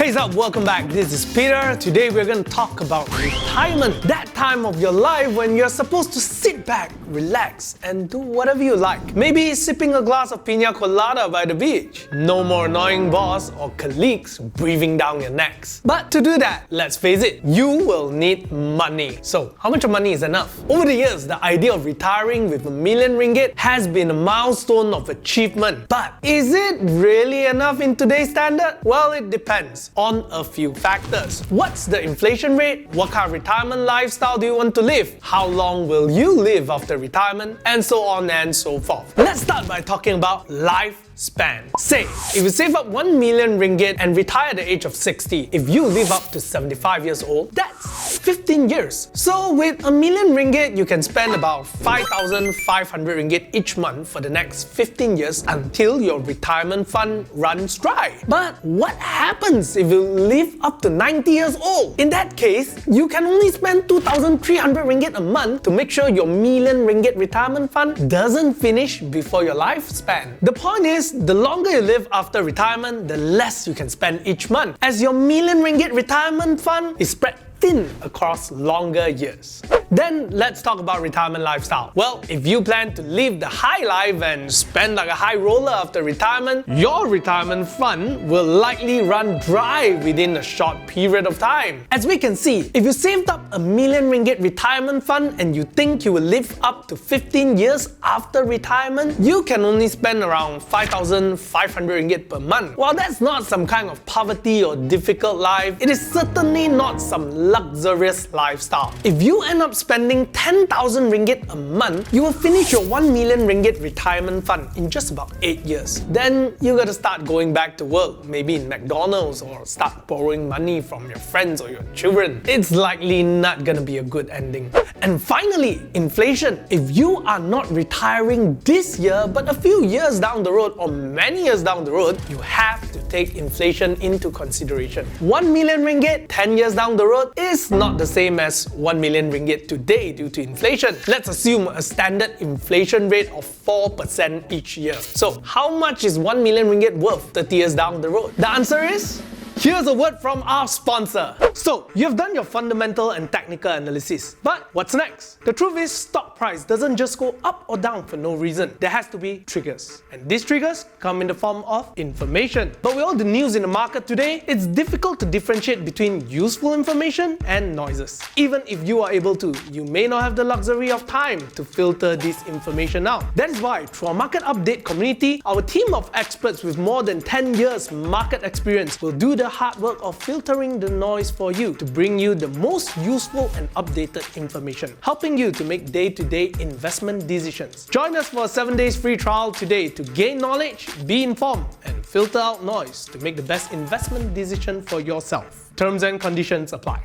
What is up? Welcome back. This is Peter. Today we're going to talk about retirement. That time of your life when you're supposed to sit back, relax, and do whatever you like. Maybe sipping a glass of piña colada by the beach. No more annoying boss or colleagues breathing down your necks. But to do that, let's face it, you will need money. So, how much money is enough? Over the years, the idea of retiring with ringgit has been a milestone of achievement. But is it really enough in today's standard? Well, it depends on a few factors. What's the inflation rate? What kind of retirement lifestyle do you want to live? How long will you live after retirement? And so on and so forth. Let's start by talking about lifespan. Say, if you save up 1 million ringgit and retire at the age of 60, if you live up to 75 years old, that's 15 years. So with a million ringgit, you can spend about 5,500 ringgit each month for the next 15 years until your retirement fund runs dry. But what happens if you live up to 90 years old? In that case, you can only spend 2,300 ringgit a month to make sure your million ringgit retirement fund doesn't finish before your lifespan. The point is, the longer you live after retirement, the less you can spend each month, as your million ringgit retirement fund is spread thin across longer years. Then let's talk about retirement lifestyle. Well, if you plan to live the high life and spend like a high roller after retirement, your retirement fund will likely run dry within a short period of time. As we can see, if you saved up a million ringgit retirement fund and you think you will live up to 15 years after retirement, you can only spend around 5,500 ringgit per month. While that's not some kind of poverty or difficult life, it is certainly not some luxurious lifestyle. If you end up spending 10,000 ringgit a month, you will finish your 1 million ringgit retirement fund in just about 8 years. Then you gotta start going back to work, maybe in McDonald's, or start borrowing money from your friends or your children. It's likely not gonna be a good ending. And finally, inflation. If you are not retiring this year, but a few years down the road or many years down the road, you have to take inflation into consideration. 1 million ringgit 10 years down the road is not the same as 1 million ringgit today due to inflation. Let's assume a standard inflation rate of 4% each year. So how much is 1 million ringgit worth 30 years down the road? The answer is... here's a word from our sponsor. So, you've done your fundamental and technical analysis, but what's next? The truth is, stock price doesn't just go up or down for no reason. There has to be triggers. And these triggers come in the form of information. But with all the news in the market today, it's difficult to differentiate between useful information and noises. Even if you are able to, you may not have the luxury of time to filter this information out. That is why, through our market update community, our team of experts with more than 10 years market experience will do the hard work of filtering the noise for you to bring you the most useful and updated information, helping you to make day-to-day investment decisions. Join us for a 7 days free trial today to gain knowledge, be informed, and filter out noise to make the best investment decision for yourself. Terms and conditions apply.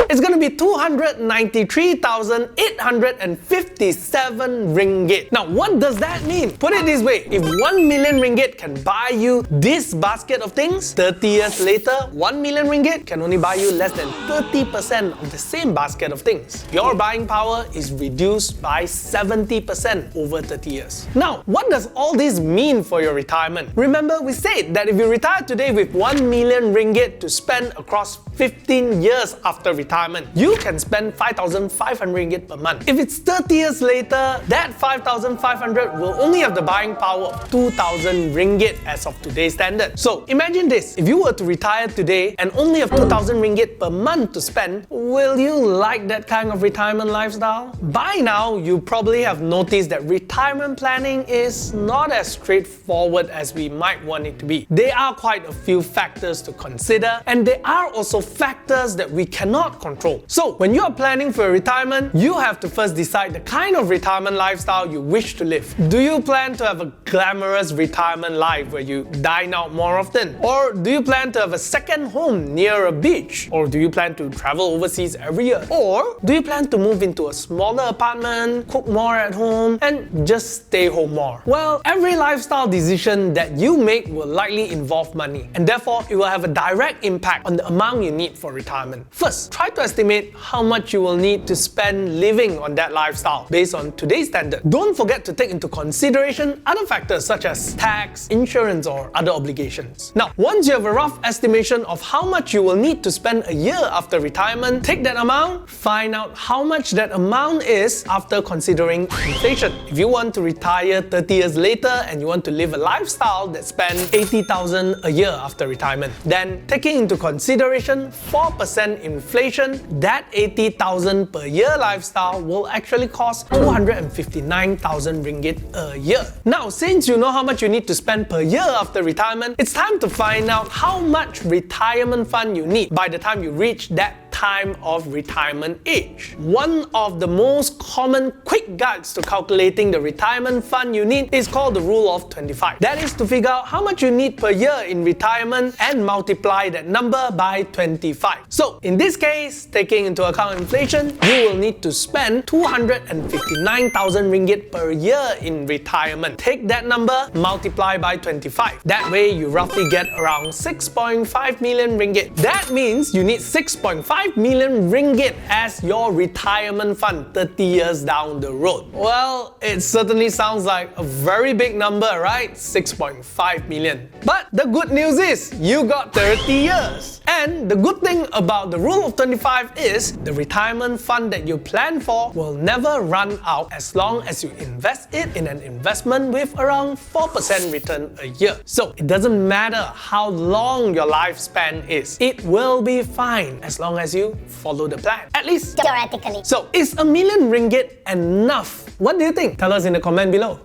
It's going to be 293,857 ringgit. Now, what does that mean? Put it this way, if 1 million ringgit can buy you this basket of things, 30 years later, 1 million ringgit can only buy you less than 30% of the same basket of things. Your buying power is reduced by 70% over 30 years. Now, what does all this mean for your retirement? Remember, we said that if you retire today with 1 million ringgit to spend across 15 years after retirement, you can spend 5,500 ringgit per month. If it's 30 years later, that 5,500 will only have the buying power of 2,000 ringgit as of today's standard. So imagine this, if you were to retire today and only have 2,000 ringgit per month to spend, will you like that kind of retirement lifestyle? By now, you probably have noticed that retirement planning is not as straightforward as we might want it to be. There are quite a few factors to consider, and there are also factors that we cannot control. So when you are planning for retirement, you have to first decide the kind of retirement lifestyle you wish to live. Do you plan to have a glamorous retirement life where you dine out more often? Or do you plan to have a second home near a beach? Or do you plan to travel overseas every year? Or do you plan to move into a smaller apartment, cook more at home, and just stay home more? Well, every lifestyle decision that you make will likely involve money, and therefore it will have a direct impact on the amount you need for retirement. First, try to estimate how much you will need to spend living on that lifestyle based on today's standard. Don't forget to take into consideration other factors such as tax, insurance, or other obligations. Now, once you have a rough estimation of how much you will need to spend a year after retirement, take that amount, find out how much that amount is after considering inflation. If you want to retire 30 years later and you want to live a lifestyle that spends 80,000 a year after retirement, then taking into consideration 4% inflation, that 80,000 per year lifestyle will actually cost 259,000 ringgit a year. Now, since you know how much you need to spend per year after retirement, it's time to find out how much retirement fund you need by the time you reach that time of retirement age. One of the most common quick guides to calculating the retirement fund you need is called the rule of 25. That is to figure out how much you need per year in retirement and multiply that number by 25. So in this case, taking into account inflation, you will need to spend 259,000 ringgit per year in retirement. Take that number, multiply by 25. That way you roughly get around 6.5 million ringgit. That means you need 6.5 million ringgit as your retirement fund 30 years down the road. Well, it certainly sounds like a very big number, right? 6.5 million. But the good news is, you got 30 years. And the good thing about the rule of 25 is, the retirement fund that you plan for will never run out as long as you invest it in an investment with around 4% return a year. So it doesn't matter how long your lifespan is, it will be fine as long as you follow the plan. At least theoretically. So, is a million ringgit enough? What do you think? Tell us in the comment below.